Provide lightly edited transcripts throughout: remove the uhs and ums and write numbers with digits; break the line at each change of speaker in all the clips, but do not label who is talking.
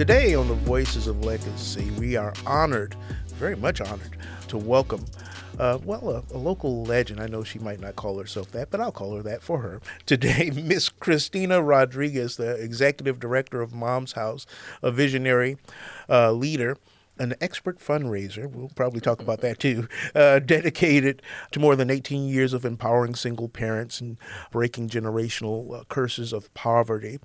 Today on the Voices of Legacy, we are honored, very much honored, to welcome a local legend. I know she might not call herself that, but I'll call her that for her. Today, Miss Christina Rodriguez, the Executive Director of Mom's House, a visionary leader, an expert fundraiser, we'll probably talk about that too, dedicated to more than 18 years of empowering single parents and breaking generational curses of poverty.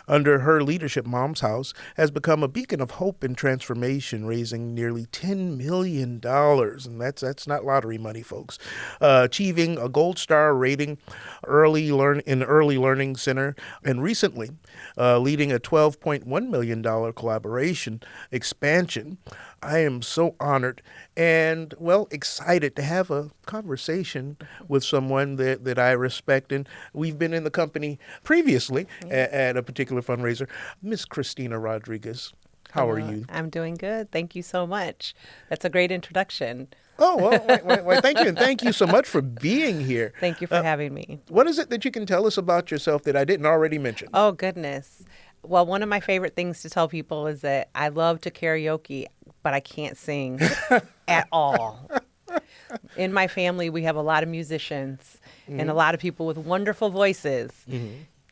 Under her leadership, Mom's House has become a beacon of hope and transformation, raising nearly $10 million. And that's not lottery money, folks. Achieving a gold star rating in Early Learning Center, and recently leading a $12.1 million collaboration expansion. I am so honored and, excited to have a conversation with someone that I respect. And we've been in the company previously at a particular fundraiser. Miss Christina Rodriguez, how are you?
I'm doing good. Thank you so much. That's a great introduction.
Oh, well, thank you. And thank you so much for being here.
Thank you for having me.
What is it that you can tell us about yourself that I didn't already mention?
Oh, goodness. Well, one of my favorite things to tell people is that I love to karaoke, but I can't sing at all. In my family, we have a lot of musicians and a lot of people with wonderful voices.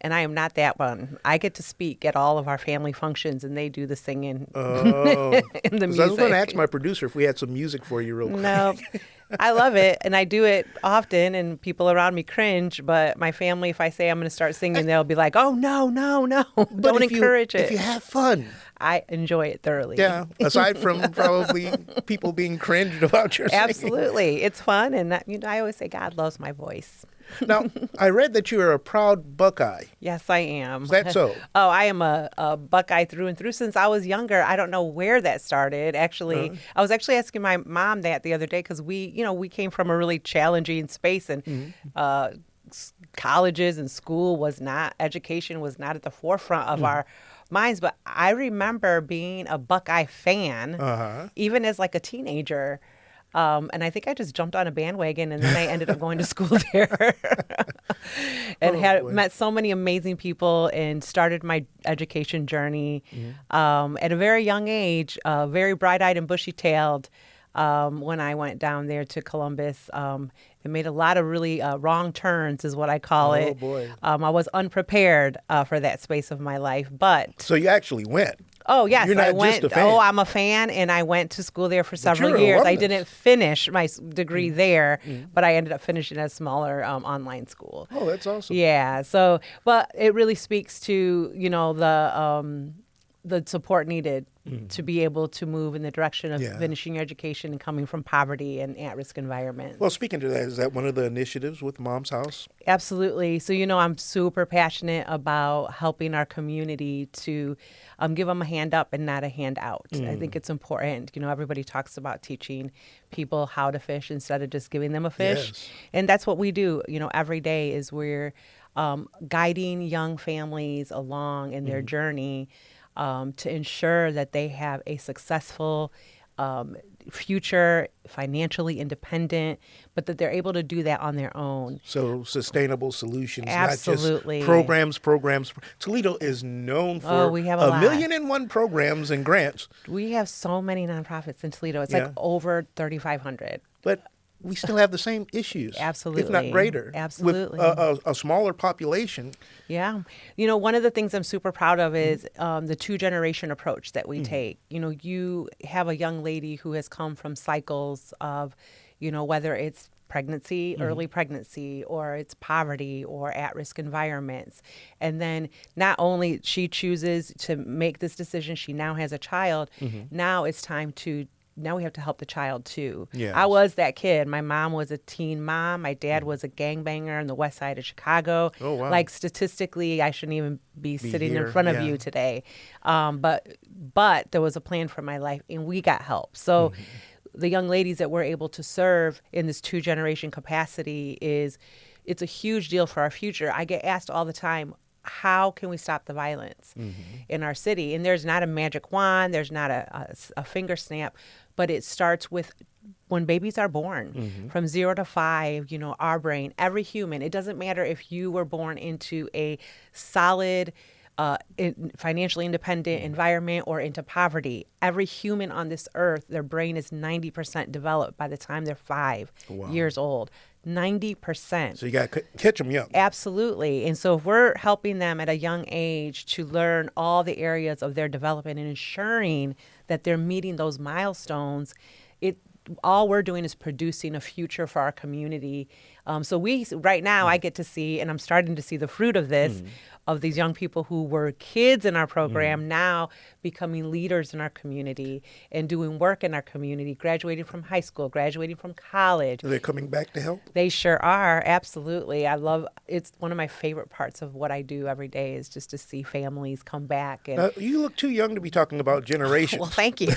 And I am not that one. I get to speak at all of our family functions, and they do the singing and the music.
I was going to ask my producer if we had some music for you real quick.
No, I love it, and I do it often, and people around me cringe. But my family, if I say I'm going to start singing, they'll be like, "Oh, no, don't encourage it."
If you have fun.
I enjoy it thoroughly.
Yeah, aside from probably people being cringed about your singing.
Absolutely. It's fun, and I always say God loves my voice.
Now, I read that you are a proud Buckeye.
Yes, I am.
Is that so?
Oh, I am a Buckeye through and through since I was younger. I don't know where that started. Actually, I was actually asking my mom that the other day because we came from a really challenging space, and colleges and education was not at the forefront of our minds. But I remember being a Buckeye fan, even as like a teenager. And I think I just jumped on a bandwagon, and then I ended up going to school there and met so many amazing people and started my education journey at a very young age, very bright-eyed and bushy-tailed when I went down there to Columbus. And made a lot of really wrong turns, is what I call it.
Oh, boy.
I was unprepared for that space of my life. But
So you actually went.
Oh, yes.
You're not
I went.
just a fan.
Oh, I'm a fan, and I went to school there for several
you're an
years. I
alumnus.
didn't finish my degree there, but I ended up finishing at a smaller online school.
Oh, that's awesome.
Yeah. So, but it really speaks to, the support needed to be able to move in the direction of finishing your education and coming from poverty and at-risk environments.
Well, speaking to that, is that one of the initiatives with Mom's House?
Absolutely. So, I'm super passionate about helping our community to give them a hand up and not a hand out. I think it's important. Everybody talks about teaching people how to fish instead of just giving them a fish.
Yes.
And that's what we do, every day is we're guiding young families along in their journey to ensure that they have a successful future, financially independent, but that they're able to do that on their own.
So sustainable solutions,
Absolutely.
not just programs. Toledo is known for
we have a lot.
1,000,001 programs and grants.
We have so many nonprofits in Toledo. It's like over 3,500.
But we still have the same issues.
Absolutely.
If not greater.
Absolutely.
With a smaller population.
Yeah. One of the things I'm super proud of is the two-generation approach that we take. You have a young lady who has come from cycles of, whether it's pregnancy, early pregnancy, or it's poverty or at-risk environments. And then not only she chooses to make this decision, she now has a child. Now it's time to now we have to help the child too.
Yes.
I was that kid. My mom was a teen mom. My dad was a gangbanger on the west side of Chicago.
Oh, wow.
Like statistically, I shouldn't even be sitting
here,
in front of
yeah.
you today. But there was a plan for my life, and we got help. So the young ladies that we're able to serve in this two-generation capacity it's a huge deal for our future. I get asked all the time, how can we stop the violence in our city? And there's not a magic wand, there's not a finger snap, but it starts with when babies are born, from 0 to 5, our brain, every human, it doesn't matter if you were born into a solid financially independent environment or into poverty. Every human on this earth, their brain is 90% developed by the time they're 5 years old. 90%.
So you got to catch them young.
Absolutely. And so if we're helping them at a young age to learn all the areas of their development and ensuring that they're meeting those milestones, all we're doing is producing a future for our community. So right now I get to see, and I'm starting to see the fruit of this, of these young people who were kids in our program now becoming leaders in our community and doing work in our community, graduating from high school, graduating from college.
Are they coming back to help?
They sure are. Absolutely. It's one of my favorite parts of what I do every day is just to see families come back. And
You look too young to be talking about generations.
well, thank you.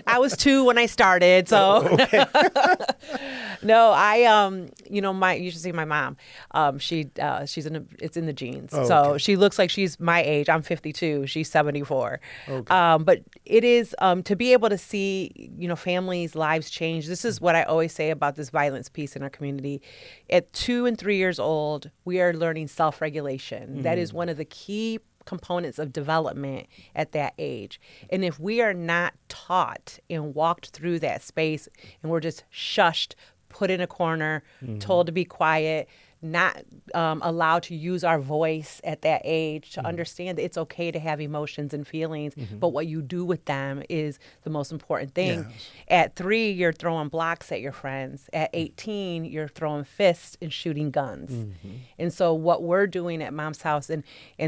I was 2 when I started, so
Okay.
no, you should see my mom. It's in the genes.
Oh,
So
okay.
she looks like she's my age. I'm 52. She's 74.
Okay.
But it is to be able to see, families' lives change. This is what I always say about this violence piece in our community. At 2 and 3 years old, we are learning self-regulation. That is one of the key components of development at that age. And if we are not taught and walked through that space and we're just shushed, put in a corner, told to be quiet, not allowed to use our voice at that age to understand that it's okay to have emotions and feelings, but what you do with them is the most important thing.
Yes.
At 3, you're throwing blocks at your friends. At 18, you're throwing fists and shooting guns. And so what we're doing at Mom's House and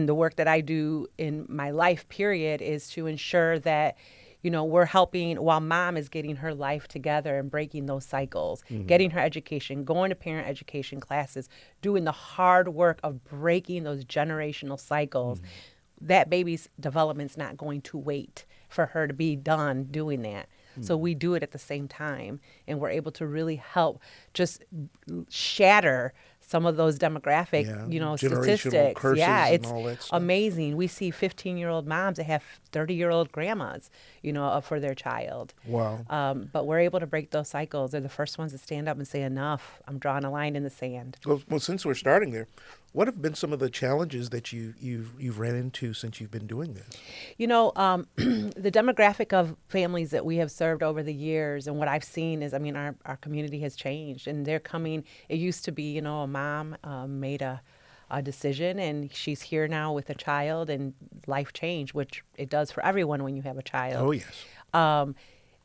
the work that I do in my life period is to ensure that we're helping while Mom is getting her life together and breaking those cycles, getting her education, going to parent education classes, doing the hard work of breaking those generational cycles. That baby's development's not going to wait for her to be done doing that. So we do it at the same time, and we're able to really help just shatter some of those demographic,
generational
statistics.
curses
Yeah,
and
it's
all that stuff.
amazing. We see 15-year-old moms that have 30-year-old grandmas, for their child.
Wow.
But we're able to break those cycles. They're the first ones to stand up and say, enough. I'm drawing a line in the sand.
Well, since we're starting there, what have been some of the challenges that you've ran into since you've been doing this?
The demographic of families that we have served over the years and what I've seen is, our community has changed, and they're coming. It used to be, a mom made a decision and she's here now with a child and life changed, which it does for everyone when you have a child.
Oh, yes.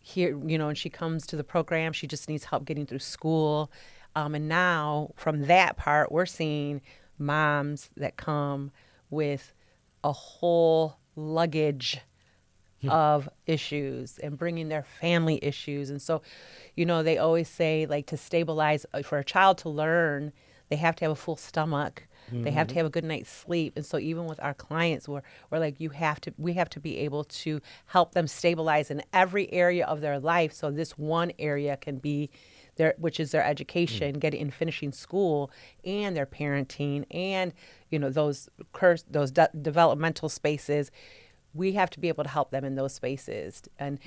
Here, and she comes to the program, she just needs help getting through school. And now from that part, we're seeing moms that come with a whole luggage of issues and bringing their family issues. And so, they always say, like, to stabilize, for a child to learn, they have to have a full stomach. They have to have a good night's sleep. And so even with our clients, we're like, we have to be able to help them stabilize in every area of their life. So this one area can be which is their education, getting and finishing school, and their parenting, and those developmental spaces. We have to be able to help them in those spaces, and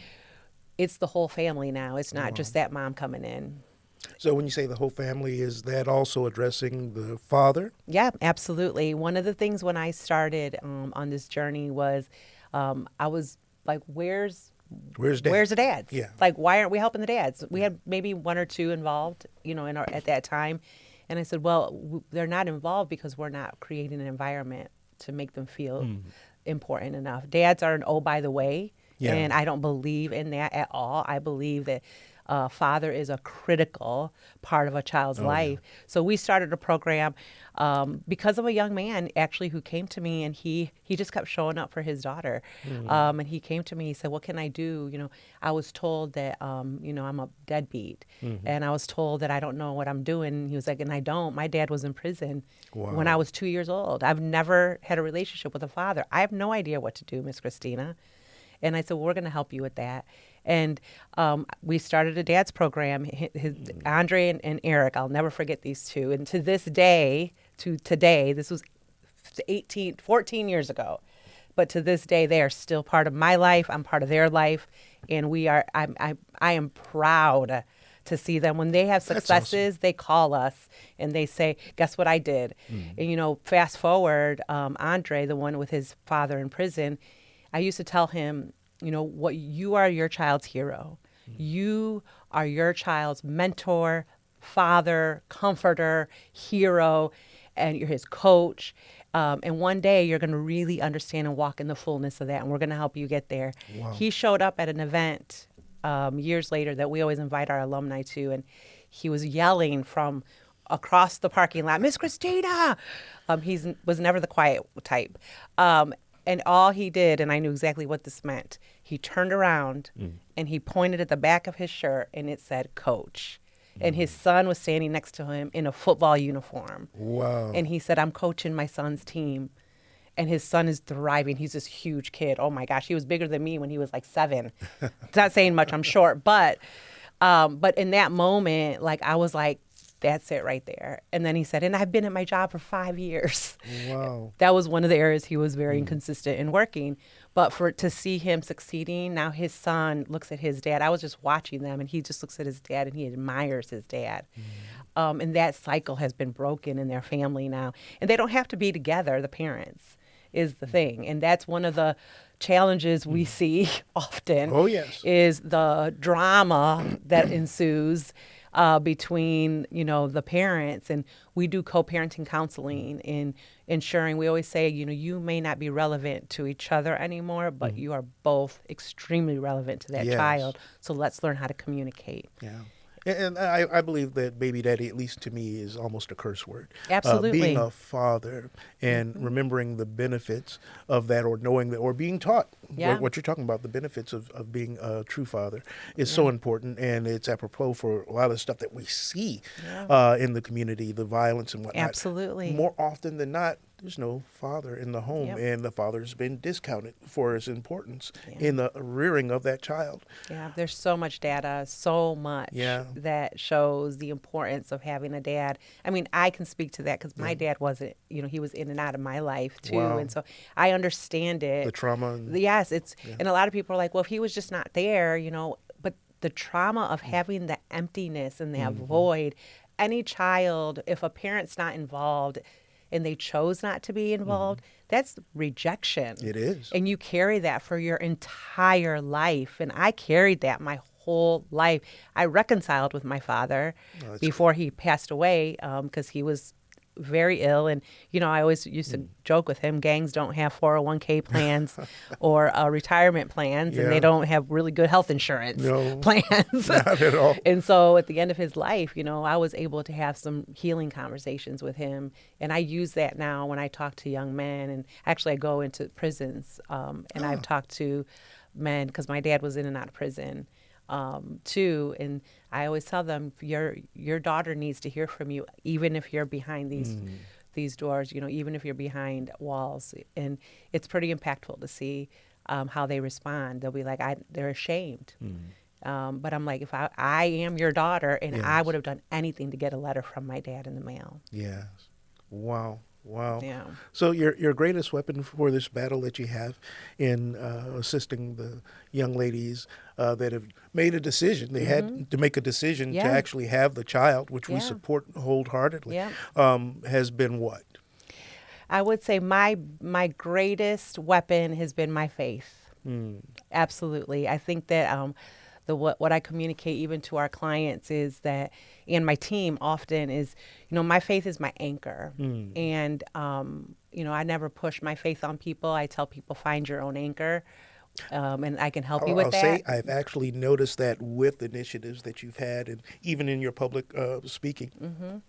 it's the whole family now. It's not just that mom coming in.
So when you say the whole family, is that also addressing the father?
Yeah, absolutely. One of the things when I started on this journey was I was like, Where's
Dad?
Where's the dads?
Yeah.
Like, why aren't we helping the dads? We had maybe 1 or 2 involved, at that time. And I said, well, they're not involved because we're not creating an environment to make them feel important enough. Dads are an oh, by the way.
Yeah.
And I don't believe in that at all. I believe that father is a critical part of a child's life. Yeah. So we started a program because of a young man actually who came to me, and he just kept showing up for his daughter. And he came to me, he said, what can I do? I was told that, I'm a deadbeat. And I was told that I don't know what I'm doing. He was like, and I don't. My dad was in prison when I was 2 years old. I've never had a relationship with a father. I have no idea what to do, Miss Christina. And I said, well, we're going to help you with that. And we started a dad's program, Andre and Eric. I'll never forget these two. And to this day, to today, this was 14 years ago. But to this day, they are still part of my life. I'm part of their life. And I am proud to see them. When they have successes, they call us and they say, guess what I did? And, fast forward, Andre, the one with his father in prison, I used to tell him, what you are your child's hero. You are your child's mentor, father, comforter, hero, and you're his coach. And one day you're going to really understand and walk in the fullness of that, and we're going to help you get there. Wow. He showed up at an event years later that we always invite our alumni to, and he was yelling from across the parking lot, Miss Christina! He was never the quiet type. And all he did, and I knew exactly what this meant, he turned around and he pointed at the back of his shirt, and it said, Coach. And his son was standing next to him in a football uniform.
Wow.
And he said, I'm coaching my son's team. And his son is thriving. He's this huge kid. Oh, my gosh. He was bigger than me when he was like 7. It's not saying much, I'm short. But in that moment, I was like, that's it right there. And then he said, and I've been at my job for 5 years.
Wow.
That was one of the areas he was very inconsistent in working. But to see him succeeding, now his son looks at his dad. I was just watching them, and he just looks at his dad, and he admires his dad. And that cycle has been broken in their family now. And they don't have to be together, the parents, is the thing. And that's one of the challenges we see often.
Oh, yes.
Is the drama that ensues between, the parents. And we do co-parenting counseling in ensuring, we always say, you may not be relevant to each other anymore, but you are both extremely relevant to that child. So let's learn how to communicate.
Yeah. And I believe that baby daddy, at least to me, is almost a curse word.
Absolutely.
Being a father and remembering the benefits of that, or knowing that, or being taught what you're talking about, the benefits of being a true father is so important. And it's apropos for a lot of stuff that we see in the community, the violence and whatnot.
Absolutely.
More often than not, there's no father in the home, and the father's been discounted for his importance in the rearing of that child. Yeah,
there's so much data, so much that shows the importance of having a dad. I mean, I can speak to that because my dad wasn't, he was in and out of my life too. Wow. And so I understand it.
The trauma.
And a lot of people are like, well, if he was just not there, but the trauma of having the emptiness and that void, any child, if a parent's not involved, and they chose not to be involved, that's rejection.
It is.
And you carry that for your entire life. And I carried that my whole life. I reconciled with my father before he passed away because he was very ill. And, I always used to joke with him, gangs don't have 401k plans or retirement plans, and they don't have really good health insurance plans.
Not at all.
And so at the end of his life, I was able to have some healing conversations with him. And I use that now when I talk to young men. And actually I go into prisons and I've talked to men because my dad was in and out of prison too. And I always tell them, your daughter needs to hear from you, even if you're behind these doors, even if you're behind walls. And it's pretty impactful to see how they respond. They'll be like, they're ashamed. But I'm like, if I am your daughter, and I would have done anything to get a letter from my dad in the mail.
Yes. Wow.
Yeah.
So your greatest weapon for this battle that you have in assisting the young ladies that have made a decision, they had to make a decision to actually have the child, which we support wholeheartedly, has been what?
I would say my greatest weapon has been my faith. Absolutely. I think that what I communicate even to our clients is that, and my team often is, my faith is my anchor. And, I never push my faith on people. I tell people, find your own anchor. And I can help you with that.
I'll say I've actually noticed that with initiatives that you've had, and even in your public speaking.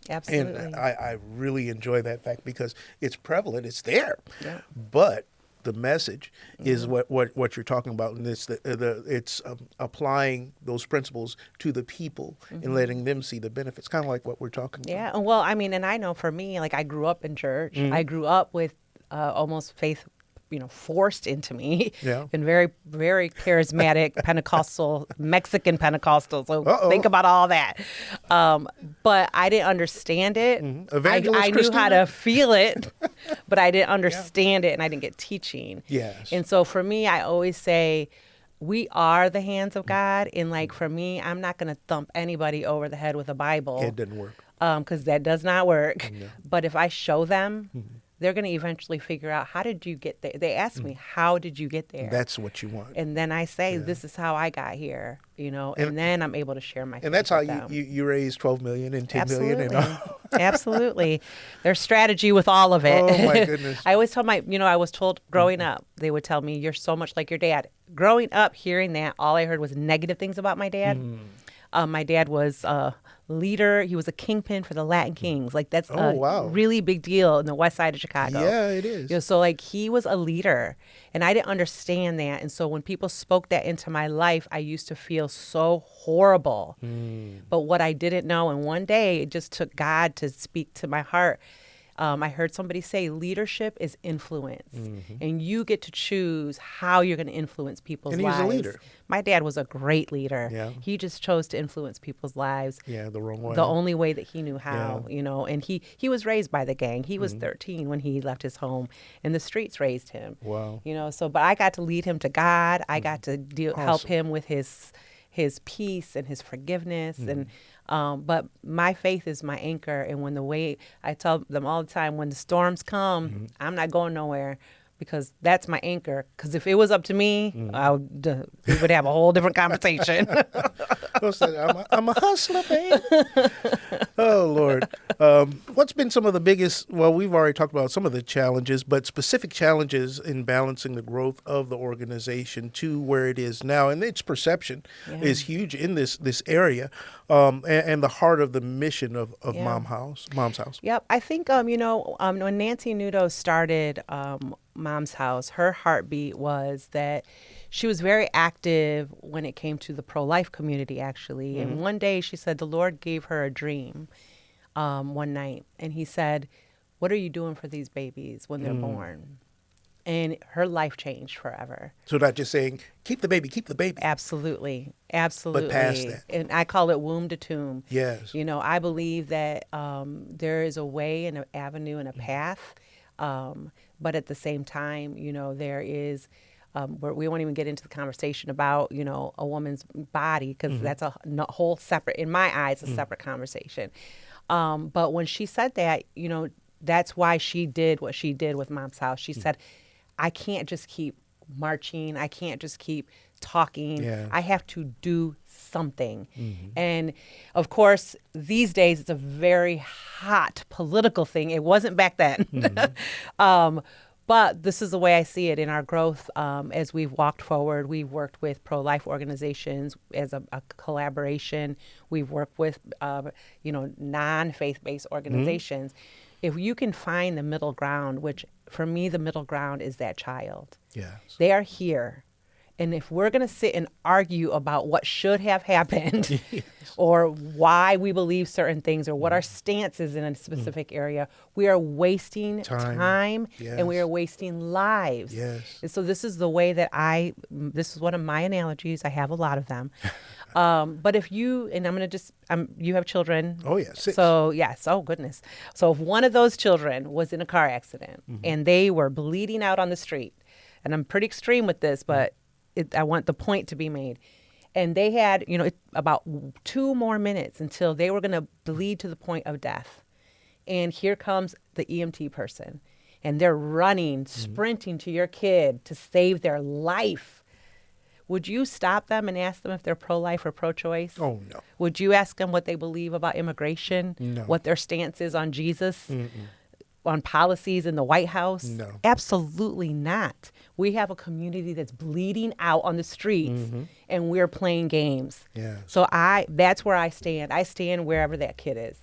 Absolutely.
And I really enjoy that fact because it's prevalent, it's there. Yeah. But the message is what you're talking about, and it's it's applying those principles to the people and letting them see the benefits, kind of like what we're talking about.
Yeah, well, I mean, and I know for me, I grew up in church. I grew up with almost faith, forced into me.
Yeah.
And very, very charismatic Pentecostal, Mexican Pentecostal. So think about all that. But I didn't understand it.
Evangelist
I knew
Christina.
how to feel it, but I didn't understand it, and I didn't get teaching.
Yes.
And so for me, I always say, we are the hands of God. And like for me, I'm not going to thump anybody over the head with a Bible.
It didn't work.
Because that does not work.
No.
But if I show them, they're going to eventually figure out, how did you get there? They ask me, how did you get there?
That's what you want.
And then I say, this is how I got here, and then I'm able to share my faith.
And that's how
with them.
you raise 12 million and 10
Absolutely.
million and all.
Absolutely. There's strategy with all of it.
Oh, my goodness.
I always tell I was told growing up, they would tell me, you're so much like your dad. Growing up, hearing that, all I heard was negative things about my dad. My dad was a leader. He was a kingpin for the Latin Kings. Like that's a really big deal in the west side of Chicago.
Yeah, it is.
So like he was a leader, and I didn't understand that. And so when people spoke that into my life, I used to feel so horrible. But what I didn't know, and one day it just took God to speak to my heart. I heard somebody say leadership is influence, and you get to choose how you're going to influence people's lives.
And he's a leader.
My dad was a great leader.
Yeah.
He just chose to influence people's lives.
Yeah, the wrong way.
The only way that he knew how, and he was raised by the gang. He was 13 when he left his home, and the streets raised him.
Wow.
But I got to lead him to God. I got to help him with his peace and his forgiveness. And but my faith is my anchor. And I tell them all the time, when the storms come, I'm not going nowhere, because that's my anchor. Because if it was up to me, we would have a whole different conversation.
I'm a hustler, babe. Oh, Lord. What's been some of the biggest, well, we've already talked about some of the challenges, but specific challenges in balancing the growth of the organization to where it is now? And its perception is huge in this area, and the heart of the mission of Mom's House.
Yep. I think, when Nancy Nudo started Mom's House, her heartbeat was that she was very active when it came to the pro-life community, actually. And one day she said the Lord gave her a dream one night. And he said, what are you doing for these babies when they're born? And her life changed forever. So
not just saying, keep the baby, keep the baby.
Absolutely. Absolutely.
But past that.
And I call it womb to tomb.
Yes.
I believe that there is a way and an avenue and a path. But at the same time, there is, we won't even get into the conversation about, a woman's body, because that's a whole separate, in my eyes, a separate conversation. But when she said that, that's why she did what she did with Mom's House. She said, I can't just keep marching. I can't just keep talking.
Yeah.
I have to do something. And of course, these days it's a very hot political thing. It wasn't back then. But this is the way I see it in our growth. As we've walked forward, we've worked with pro-life organizations as a collaboration. We've worked with, non-faith-based organizations. If you can find the middle ground, which for me, the middle ground is that child.
Yes.
They are here. And if we're going to sit and argue about what should have happened or why we believe certain things or what our stance is in a specific area, we are wasting time and we are wasting lives.
Yes.
And so this is the way that this is one of my analogies. I have a lot of them. But if you, and I'm going to just, you have children.
Oh, yeah, 6.
So, yes. Oh, goodness. So if one of those children was in a car accident and they were bleeding out on the street, and I'm pretty extreme with this, but I want the point to be made. And they had, about 2 more minutes until they were going to bleed to the point of death. And here comes the EMT person. And they're running, sprinting to your kid to save their life. Would you stop them and ask them if they're pro-life or pro-choice?
Oh, no.
Would you ask them what they believe about immigration?
No.
What their stance is on Jesus? On policies in the White House?
No.
Absolutely not. We have a community that's bleeding out on the streets and we're playing games.
Yes.
So that's where I stand. I stand wherever that kid is.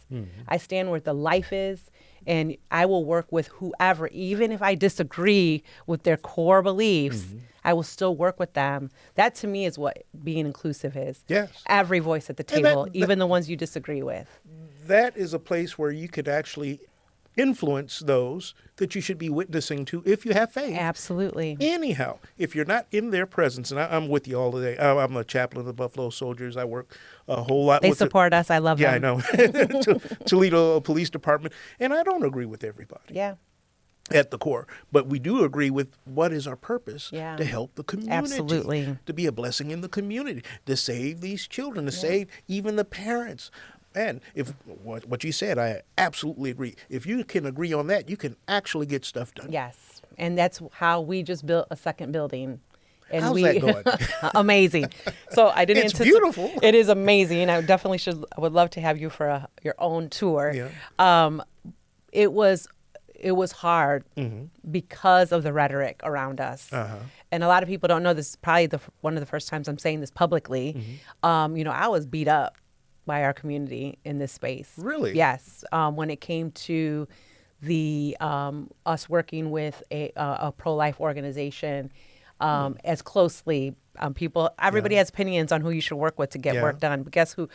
I stand where the life is, and I will work with whoever, even if I disagree with their core beliefs, I will still work with them. That to me is what being inclusive is.
Yes.
Every voice at the table, even the ones you disagree with.
That is a place where you could actually influence those that you should be witnessing to if you have faith.
Absolutely.
Anyhow, if you're not in their presence, and I'm with you all the day. I'm a chaplain of the Buffalo Soldiers. I work a whole lot
They
with
support us. I love them.
Yeah, I know. Toledo Police Department. And I don't agree with everybody.
Yeah.
at the core. But we do agree with what is our purpose,
Yeah.
to help the community,
Absolutely.
to be a blessing in the community, to save these children, to save even the parents. And if what you said, I absolutely agree. If you can agree on that, you can actually get stuff done.
Yes. And that's how we just built a second building. And
How's that going?
Amazing. So I didn't
It's
anticipate.
beautiful.
It is amazing. I definitely I would love to have you for your own tour.
Yeah.
It was hard because of the rhetoric around us. And a lot of people don't know this is probably one of the first times I'm saying this publicly. I was beat up by our community in this space.
Really?
Yes. When it came to the us working with a pro-life organization as closely, everybody has opinions on who you should work with to get work done. But guess who?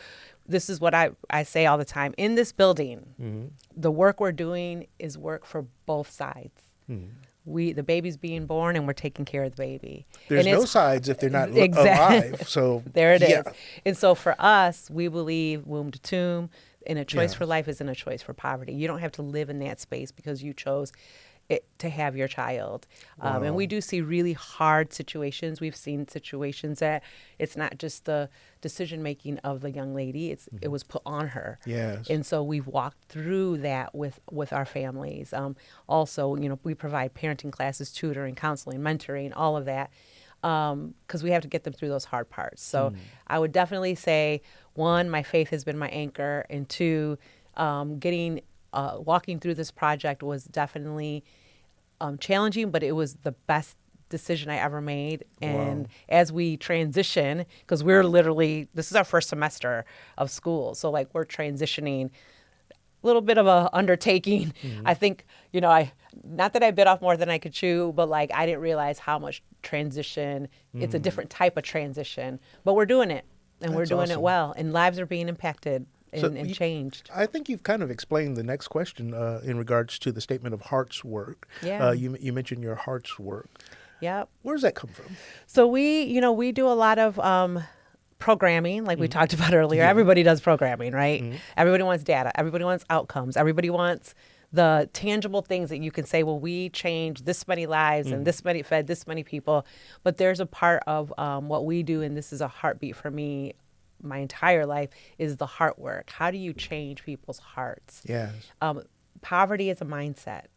This is what I say all the time. In this building, the work we're doing is work for both sides. The baby's being born and we're taking care of the baby.
There's no sides if they're not alive. So
there it is. And so for us, we believe womb to tomb, and a choice for life isn't a choice for poverty. You don't have to live in that space because you chose to have your child. And we do see really hard situations. We've seen situations that it's not just the decision making of the young lady, it was put on her.
Yes.
And so we've walked through that with our families. Also, we provide parenting classes, tutoring, counseling, mentoring, all of that, because we have to get them through those hard parts. So I would definitely say, one, my faith has been my anchor, and two, walking through this project was definitely challenging, but it was the best decision I ever made. And as we transition, because this is our first semester of school, so like we're transitioning, a little bit of a undertaking. I think, not that I bit off more than I could chew, but like I didn't realize how much transition, it's a different type of transition, but we're doing it, and we're doing it well, and lives are being impacted and changed.
I think you've kind of explained the next question in regards to the statement of heart's work.
Yeah.
You mentioned your heart's work.
Yep.
Where does that come from?
So we do a lot of programming, like we talked about earlier. Everybody does programming, right? Everybody wants data. Everybody wants outcomes. Everybody wants the tangible things that you can say, well, we changed this many lives and fed this many people. But there's a part of what we do, and this is a heartbeat for me my entire life, is the heart work. How do you change people's hearts?
Yes.
Poverty is a mindset.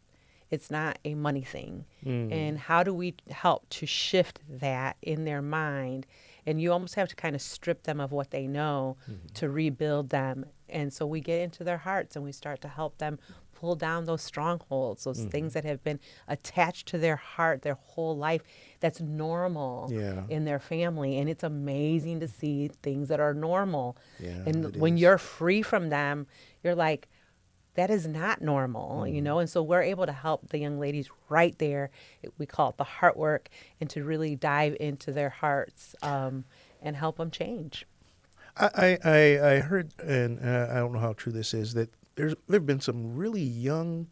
It's not a money thing. And how do we help to shift that in their mind? And you almost have to kind of strip them of what they know to rebuild them. And so we get into their hearts and we start to help them pull down those strongholds, those things that have been attached to their heart their whole life that's normal in their family. And it's amazing to see things that are normal. And when you're free from them, you're like, that is not normal, and so we're able to help the young ladies right there. We call it the heart work, and to really dive into their hearts and help them change.
I heard, and I don't know how true this is, that there've been some really young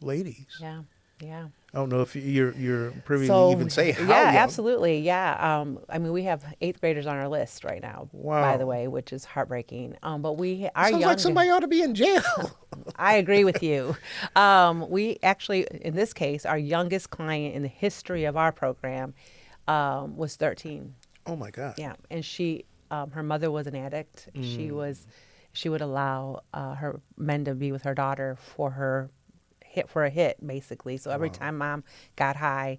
ladies.
Yeah.
I don't know if you're privy to even say how
Yeah,
young.
absolutely. Yeah. We have 8th graders on our list right now, by the way, which is heartbreaking. But
Sounds like somebody ought to be in jail.
I agree with you. We actually, in this case, our youngest client in the history of our program was 13.
Oh my God.
Yeah. And her mother was an addict. She would allow her men to be with her daughter for a hit, basically. So every time mom got high,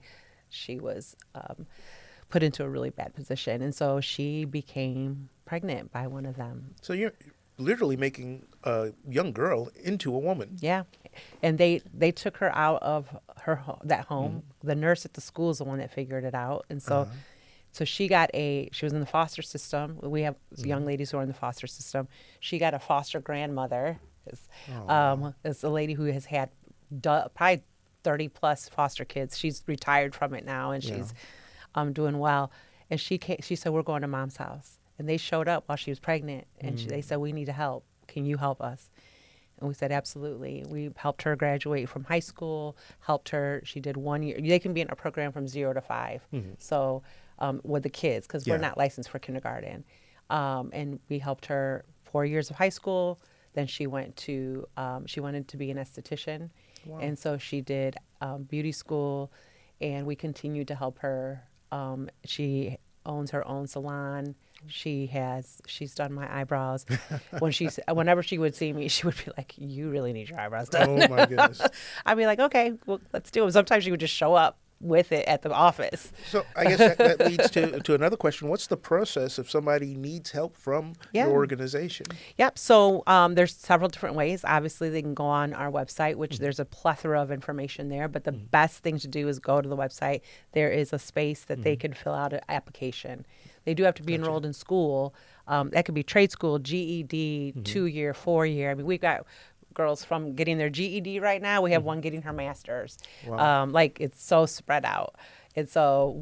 she was put into a really bad position. And so she became pregnant by one of them.
So you're literally making a young girl into a woman.
Yeah. And they took her out of that home. The nurse at the school is the one that figured it out. And so so she was in the foster system. We have young ladies who are in the foster system. She got a foster grandmother. It's a lady who has had probably 30 plus foster kids. She's retired from it now, and she's doing well. And she said, we're going to mom's house. And they showed up while she was pregnant, and they said, we need to help. Can you help us? And we said, absolutely. We helped her graduate from high school, she did 1 year. They can be in a program from 0 to 5. So with the kids, because we're not licensed for kindergarten. And we helped her 4 years of high school, Then she went to she wanted to be an esthetician,
Wow.
and so she did beauty school, and we continued to help her. She owns her own salon. She's done my eyebrows. Whenever she would see me, she would be like, "You really need your eyebrows done."
Oh my goodness.
I'd be like, "Okay, well, let's do it." Sometimes she would just show up with it at the office.
So I guess that leads to another question. What's the process if somebody needs help from
Yeah.
your organization?
Yep. So there's several different ways. Obviously, they can go on our website, which there's a plethora of information there. But the best thing to do is go to the website. There is a space that they can fill out an application. They do have to be enrolled in school. That could be trade school, GED, 2-year, 4-year. I mean, we've got girls from getting their GED right now. We have one getting her master's.
Wow.
Like, it's so spread out. And so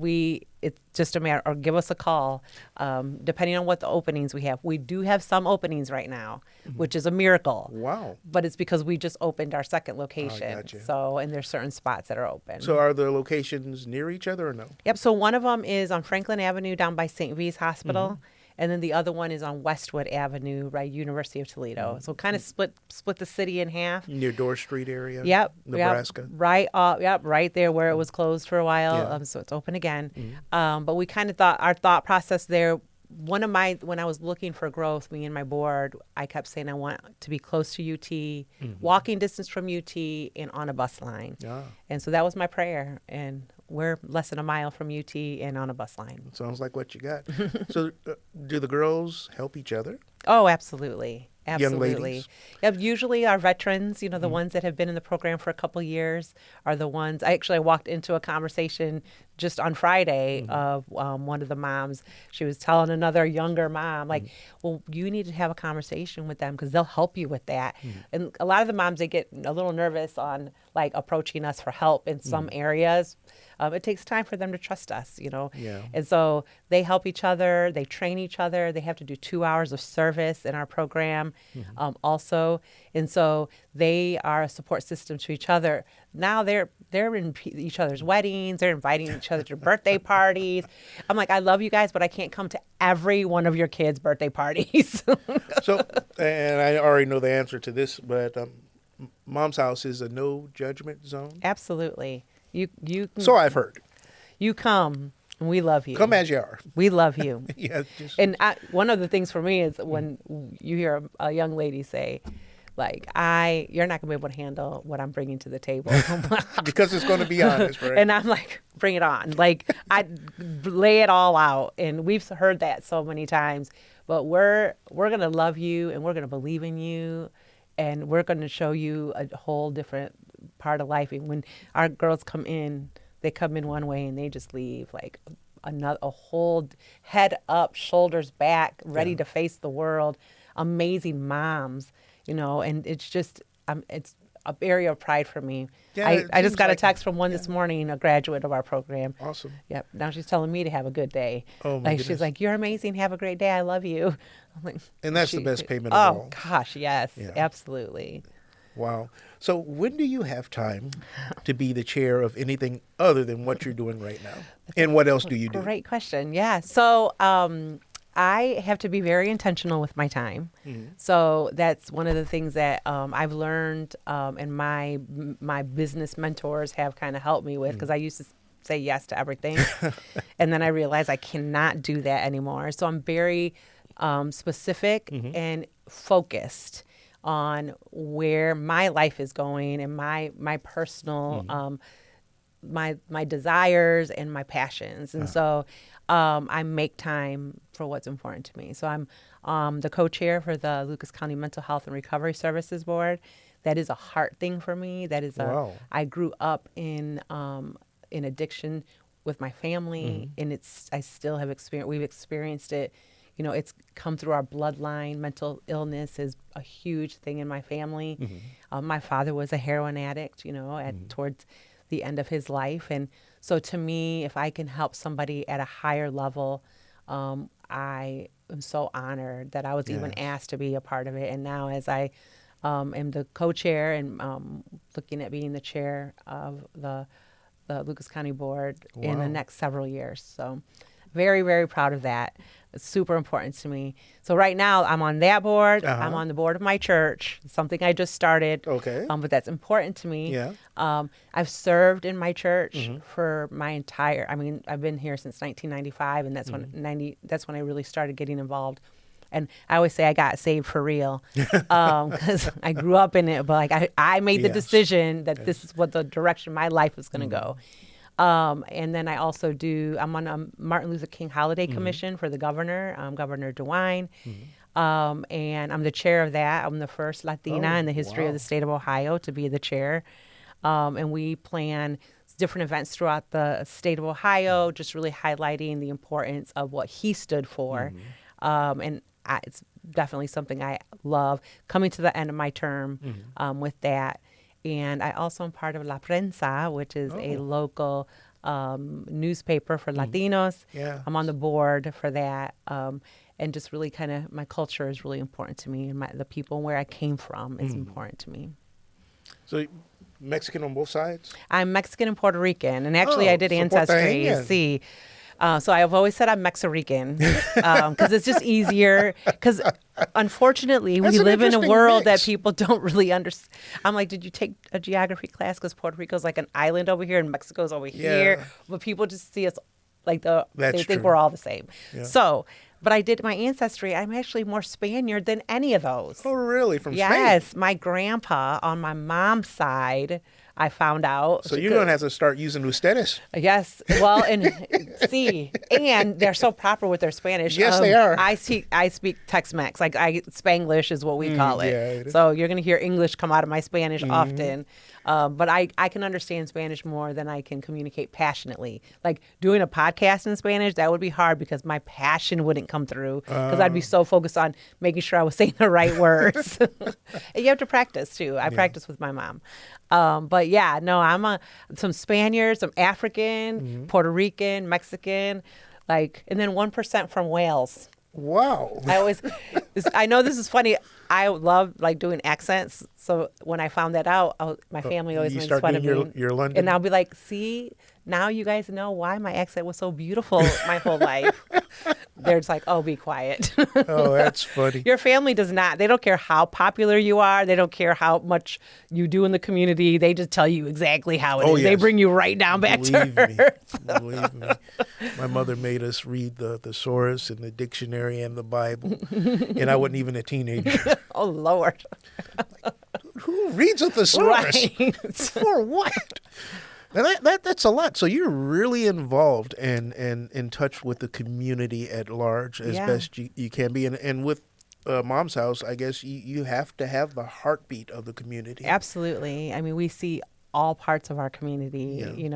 it's just a matter, or give us a call, depending on what the openings we have. We do have some openings right now, which is a miracle.
Wow.
But it's because we just opened our second location.
gotcha.
So, and there's certain spots that are open.
So are the locations near each other or no?
Yep. So one of them is on Franklin Avenue down by St. V's Hospital. And then the other one is on Westwood Avenue, right, University of Toledo. So kind of split the city in half.
Near Door Street area?
Yep.
Nebraska?
Yep, right there where it was closed for a while.
Yeah.
So it's open again. But we kind of thought, our thought process there, when I was looking for growth, me and my board, I kept saying I want to be close to UT, walking distance from UT, and on a bus line.
Ah.
And so that was my prayer. And we're less than a mile from UT and on a bus line.
Sounds like what you got. So do the girls help each other?
Oh, absolutely.
Young
Absolutely.
ladies?
Yep, usually our veterans, the ones that have been in the program for a couple years are the ones. I walked into a conversation just on Friday of one of the moms. She was telling another younger mom, like, well, you need to have a conversation with them because they'll help you with that. And a lot of the moms, they get a little nervous on like approaching us for help in some areas. It takes time for them to trust us,
Yeah.
And so they help each other. They train each other. They have to do 2 hours of service in our program also. And so they are a support system to each other. Now they're in each other's weddings. They're inviting each other to birthday parties. I'm like, I love you guys, but I can't come to every one of your kids' birthday parties.
So, and I already know the answer to this, but Mom's House is a no judgment zone?
Absolutely. You
So I've heard.
you come, and we love you.
Come as you are.
We love you.
Yeah.
And one of the things for me is when you hear a young lady say, like, you're not gonna be able to handle what I'm bringing to the table.
Because it's going to be honest, right?
And I'm like, bring it on. Like, I lay it all out. And we've heard that so many times. But we're gonna love you, and we're gonna believe in you, and we're gonna show you a whole different part of life. And when our girls come in, they come in one way and they just leave like a whole head up, shoulders back, ready to face the world. Amazing moms, and it's just it's an area of pride for me.
Yeah,
I just got a
like-
text from one this morning, a graduate of our program.
Awesome.
Yep. Now she's telling me to have a good day.
Oh, my
like
goodness.
she's like, "You're amazing. Have a great day. I love you." I'm like,
And that's the best payment of
oh
all.
gosh, yes,
Yeah.
absolutely.
Wow. So when do you have time to be the chair of anything other than what you're doing right now? And what else do you do?
Great question. Yeah. So I have to be very intentional with my time. So that's one of the things that I've learned, and my business mentors have kind of helped me with, because I used to say yes to everything, and then I realized I cannot do that anymore. So I'm very specific and focused on where my life is going and my personal my desires and my passions. And so I make time for what's important to me. So I'm the co-chair for the Lucas County Mental Health and Recovery Services Board. That is a heart thing for me. That is
Wow.
I grew up in addiction with my family, and I still have we've experienced it. It's come through our bloodline. Mental illness is a huge thing in my family. My father was a heroin addict, towards the end of his life. And so to me, if I can help somebody at a higher level, I am so honored that I was even asked to be a part of it. And now as I am the co-chair and looking at being the chair of the Lucas County Board in the next several years. So Very, very proud of that. It's super important to me. So right now I'm on that board. I'm on the board of my church, something I just started.
Okay.
But that's important to me.
Yeah.
I've served in my church for my entire, I've been here since 1995, and that's when I really started getting involved. And I always say I got saved for real because I grew up in it, but like I made the decision that this is what the direction my life was going to go. And then I also I'm on a Martin Luther King Holiday Commission for the governor, Governor DeWine. And I'm the chair of that. I'm the first Latina in the history of the state of Ohio to be the chair. And we plan different events throughout the state of Ohio, just really highlighting the importance of what he stood for. It's definitely something I love. Coming to the end of my term with that. And I also am part of La Prensa, which is a local newspaper for Latinos.
Yeah.
I'm on the board for that. And just really kind of my culture is really important to me. And the people where I came from is important to me.
So Mexican on both sides?
I'm Mexican and Puerto Rican. And actually I did Ancestry. See. So I've always said I'm Mexican because it's just easier. Because unfortunately, we live in a world that people don't really understand. I'm like, did you take a geography class? Because Puerto Rico's like an island over here and Mexico's over here. But people just see us like they think we're all the same. Yeah. So, but I did my ancestry. I'm actually more Spaniard than any of those.
Oh, really? From Spain?
Yes. My grandpa on my mom's side, I found out.
So you're going to have to start using ustedes.
Yes. Well, and they're so proper with their Spanish.
Yes, they are.
I speak Tex-Mex. Like Spanglish is what we call it.
Yeah,
so you're going to hear English come out of my Spanish often. But I can understand Spanish more than I can communicate passionately. Like doing a podcast in Spanish, that would be hard because my passion wouldn't come through because I'd be so focused on making sure I was saying the right words. And you have to practice too. I practice with my mom. But yeah, no, I'm some Spaniard, some African, Puerto Rican, Mexican, and then 1% from Wales.
Wow.
I know this is funny. I love doing accents. So when I found that out, my family always makes fun of me.
Your London?
And I'll be like, see, now you guys know why my accent was so beautiful my whole life. They're just like, oh, be quiet.
Oh, that's funny.
Your family does not. They don't care how popular you are. They don't care how much you do in the community. They just tell you exactly how it is. Yes. They bring you right down back to earth.
Believe me. My mother made us read the thesaurus and the dictionary and the Bible. And I wasn't even a teenager.
Oh, Lord.
Who reads a thesaurus?
Right.
For what? Now that's a lot. So you're really involved and in touch with the community at large as best you can be. And with Mom's House, I guess you have to have the heartbeat of the community.
Absolutely. I mean, we see all parts of our community, in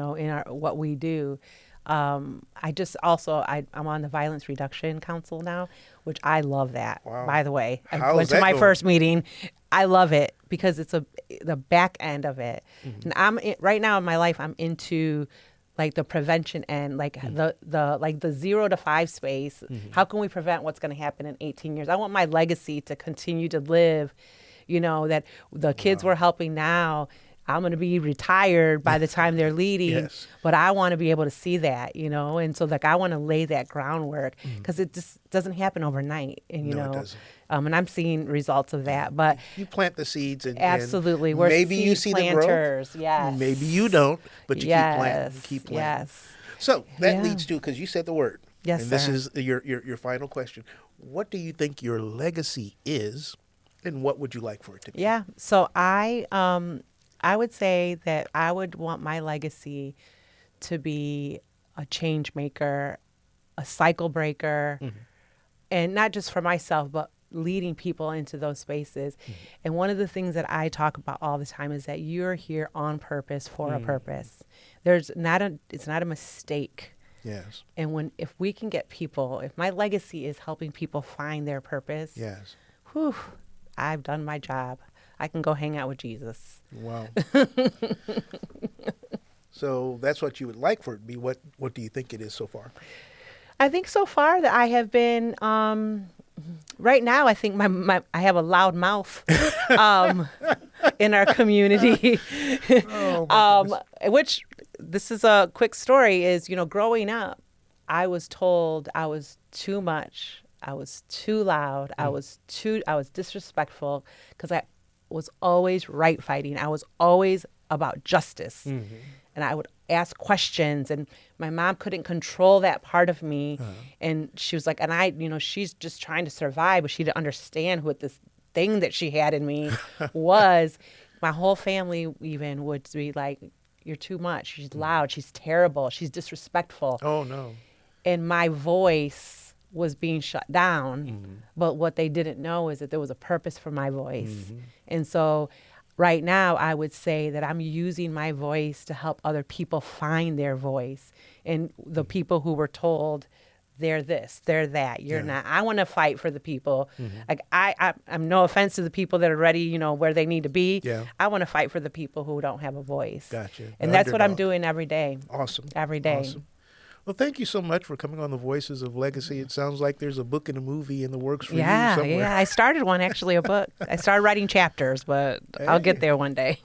what we do. I'm on the Violence Reduction Council now, which I love that.
Wow.
By the way,
I
went to my first meeting. I love it because it's the back end of it. And right now in my life, I'm into the prevention end, the 0 to 5 space. How can we prevent what's going to happen in 18 years? I want my legacy to continue to live, that the kids we're helping now, I'm going to be retired by the time they're leading, but I want to be able to see that, and so I want to lay that groundwork because it just doesn't happen overnight. And,
it doesn't.
And I'm seeing results of that, but
you plant the seeds and
absolutely,
we're maybe you see
planters,
the growth. Maybe you don't, but you keep planting.
Yes.
So that leads to, because you said the word,
yes,
and this is your final question. What do you think your legacy is, and what would you like for it to be?
Yeah. So I would say that I would want my legacy to be a change maker, a cycle breaker, and not just for myself, but leading people into those spaces. And one of the things that I talk about all the time is that you're here on purpose for a purpose. It's not a mistake.
Yes.
And if we can get people, if my legacy is helping people find their purpose,
yes,
I've done my job. I can go hang out with Jesus.
Wow. So that's what you would like for it to be. What do you think it is so far?
I think so far that I have been, right now, I think I have a loud mouth in our community.
Oh,
which, this is a quick story, is, growing up, I was told I was too much. I was too loud. I was disrespectful because I was always right fighting. I was always about justice. And I would ask questions, and my mom couldn't control that part of me. And she was like, she's just trying to survive, but she didn't understand what this thing that she had in me was. My whole family even would be like, you're too much. She's loud. She's terrible. She's disrespectful.
Oh, no.
And my voice was being shut down. But what they didn't know is that there was a purpose for my voice. And so right now, I would say that I'm using my voice to help other people find their voice. And the people who were told they're this, they're that, you're not. I want to fight for the people. Like I'm no offense to the people that are ready, where they need to be.
Yeah.
I want to fight for the people who don't have a voice.
Gotcha.
And that's what I'm doing every day.
Awesome.
Every day.
Awesome. Well, thank you so much for coming on the Voices of Legacy. It sounds like there's a book and a movie in the works for you somewhere.
Yeah. I started one, actually, a book. I started writing chapters, but I'll get there one day.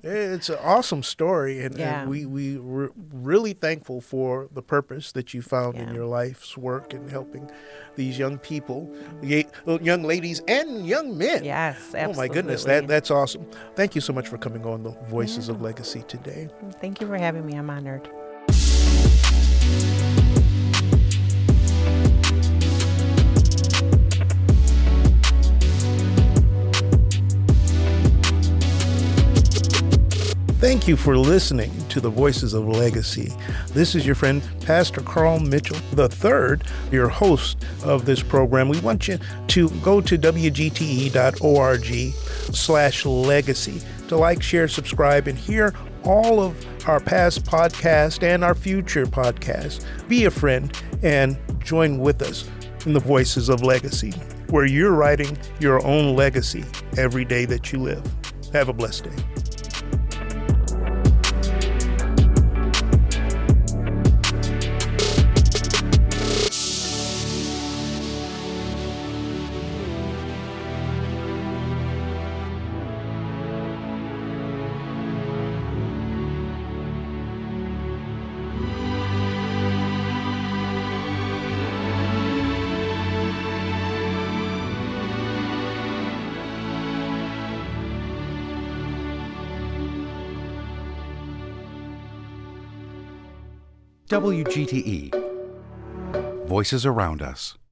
It's an awesome story, and we're really thankful for the purpose that you found in your life's work in helping these young people, young ladies and young men.
Yes, absolutely.
Oh, my goodness, that's awesome. Thank you so much for coming on the Voices of Legacy today.
Thank you for having me. I'm honored.
Thank you for listening to the Voices of Legacy. This is your friend, Pastor Carl Mitchell III, your host of this program. We want you to go to wgte.org/legacy to like, share, subscribe, and hear all of our past podcasts and our future podcasts. Be a friend and join with us in the Voices of Legacy, where you're writing your own legacy every day that you live. Have a blessed day.
WGTE. Voices around us.